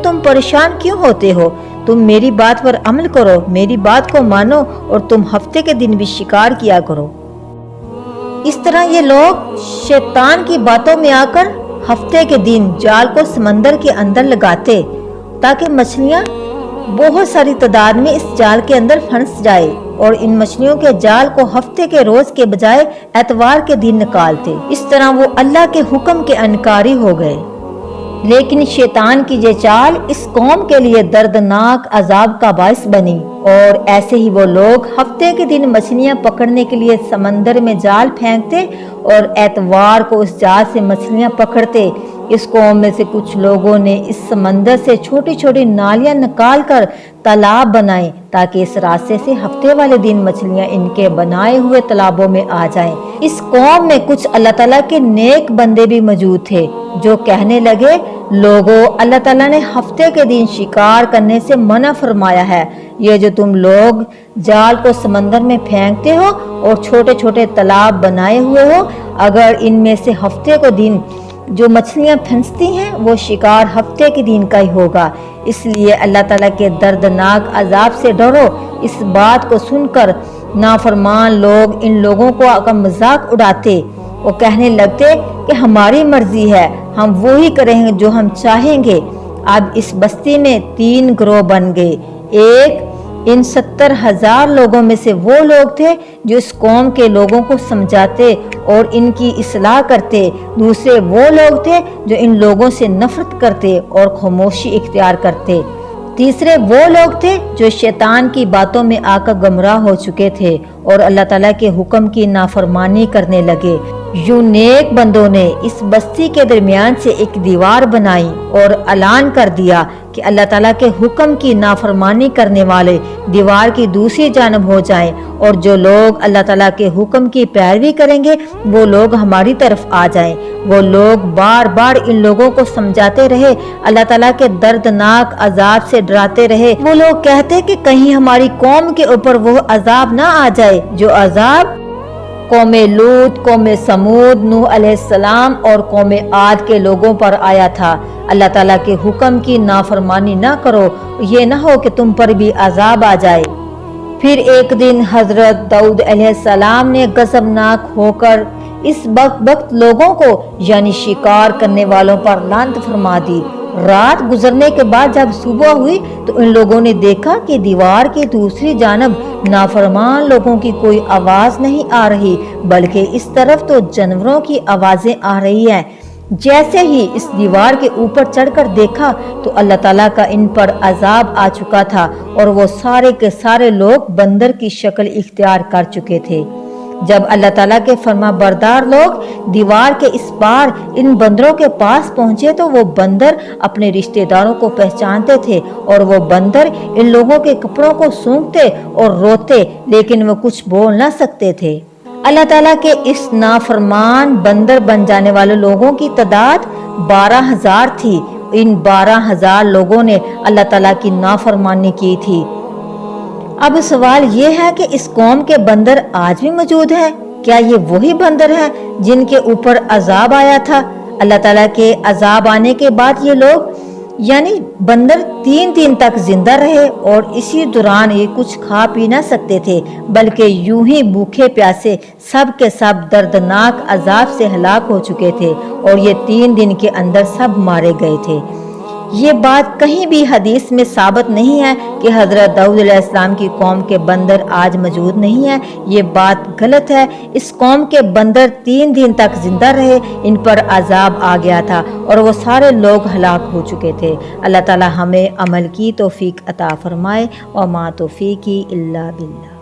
तुम परेशान क्यों होते हो? तुम मेरी बात पर अमल करो, मेरी बात को मानो और तुम हफ्ते के दिन भी शिकार किया करो। इस तरह ये लोग शैतान की बातों में आकर हफ्ते के दिन जाल को समंदर के अंदर लगाते ताकि मछलियां बहुत सारी तादाद में इस जाल के अंदर फंस जाए, और इन मछलियों के जाल को हफ्ते के रोज के बजाय एतवार के दिन निकालते। इस तरह वो अल्लाह के हुक्म के अनकारी हो गए। लेकिन शैतान की ये चाल इस कौम के लिए दर्दनाक अजाब का बायस बनी, और ऐसे ही वो लोग हफ्ते के दिन मछलियां पकड़ने के लिए समंदर में जाल फेंकते और एतवार को उस जाल से मछलियां पकड़ते। इस कौम में से कुछ लोगों ने इस समंदर से छोटी छोटी नालियां निकाल कर तालाब बनाए ताकि इस रास्ते से हफ्ते वाले दिन मछलियां इनके बनाए हुए तालाबों में आ जाएं। इस कौम में कुछ अल्लाह ताला के नेक बंदे भी मौजूद थे जो कहने लगे, लोगों, अल्लाह ताला ने हफ्ते के दिन शिकार करने से मना फरमाया है। ये जो तुम लोग जाल को समंदर में फेंकते हो और छोटे छोटे तालाब बनाए हुए हो, अगर इनमें से हफ्ते को दिन जो मछलियां फंसती हैं वो शिकार हफ्ते के दिन का ही होगा। इसलिए अल्लाह ताला के दर्दनाक अजाब से डरो। इस बात को सुनकर नाफरमान लोग इन लोगों का मजाक उड़ाते। वो कहने लगते कि हमारी मर्जी है, हम वो ही करेंगे जो हम चाहेंगे। अब इस बस्ती में 3 गिरोह बन गए। एक इन 70,000 लोगों में से वो लोग थे जो इस कौम के लोगों को समझाते और इनकी इस्लाह करते। दूसरे वो लोग थे जो इन लोगों से नफरत करते और खामोशी इख्तियार करते। तीसरे वो लोग थे जो शैतान की बातों में आकर गुमराह हो चुके थे और अल्लाह ताला के हुक्म की नाफरमानी करने लगे। यूं नेक बंदों ने इस बस्ती के दरमियान से एक दीवार बनाई और ऐलान कर दिया कि अल्लाह ताला के हुक्म की नाफरमानी करने वाले दीवार की दूसरी जानब हो जाएं, और जो लोग अल्लाह ताला के हुक्म की पैरवी करेंगे वो लोग हमारी तरफ आ जाएं। वो लोग बार बार इन लोगों को समझाते रहे, अल्लाह ताला के दर्दनाक अजाब से डराते रहे। वो लोग कहते कि कहीं हमारी कौम के ऊपर वो अजाब ना आ जाए जो अजाब कौमे लूत, कौमे समूद, नूह अलैहिस्सलाम और कौमे आद के लोगों पर आया था। अल्लाह ताला के हुक्म की नाफरमानी ना करो, ये ना हो कि तुम पर भी अजाब आ जाए। फिर एक दिन हजरत दाऊद अलैहिस्सलाम ने गज़बनाक होकर इस वक्त लोगों को यानी शिकार करने वालों पर लानत फरमा दी। रात गुजरने के बाद जब सुबह हुई तो इन लोगों ने देखा कि दीवार की दूसरी जानब नाफरमान लोगों की कोई आवाज नहीं आ रही, बल्कि इस तरफ तो जानवरों की आवाजें आ रही हैं। जैसे ही इस दीवार के ऊपर चढ़कर देखा तो अल्लाह ताला का इन पर अजाब आ चुका था और वो सारे के सारे लोग बंदर की शक्ल इख्तियार कर चुके थे। जब अल्लाह ताला के फरमा बरदार लोग दीवार के इस पार इन बंदरों के पास पहुंचे तो वो बंदर अपने रिश्तेदारों को पहचानते थे और वो बंदर इन लोगों के कपड़ों को सूंघते और रोते, लेकिन वो कुछ बोल ना सकते थे। अल्लाह ताला के इस नाफरमान बंदर बन जाने वाले लोगों की तादाद 12,000 थी। इन 12,000 लोगों ने अल्लाह ताला की नाफरमानी की थी। अब सवाल ये है कि इस कौम के बंदर आज भी मौजूद हैं? क्या ये वही बंदर हैं जिनके ऊपर अजाब आया था? अल्लाह ताला के अजाब आने के बाद ये लोग यानी बंदर 3 दिन तक जिंदा रहे और इसी दौरान ये कुछ खा पी ना सकते थे, बल्कि यूं ही भूखे प्यासे सब के सब दर्दनाक अजाब से हलाक हो चुके थे और ये 3 दिन के अंदर सब मारे गए थे। ये बात कहीं भी हदीस में साबित नहीं है कि हजरत दाऊद अलैहिस्सलाम की कौम के बंदर आज मौजूद नहीं है। ये बात गलत है। इस कौम के बंदर 3 दिन तक जिंदा रहे, इन पर अजाब आ गया था और वो सारे लोग हलाक हो चुके थे। अल्लाह ताला हमें अमल की तौफीक अता फरमाए और मा तौफीकी इल्ला बिल्लाह।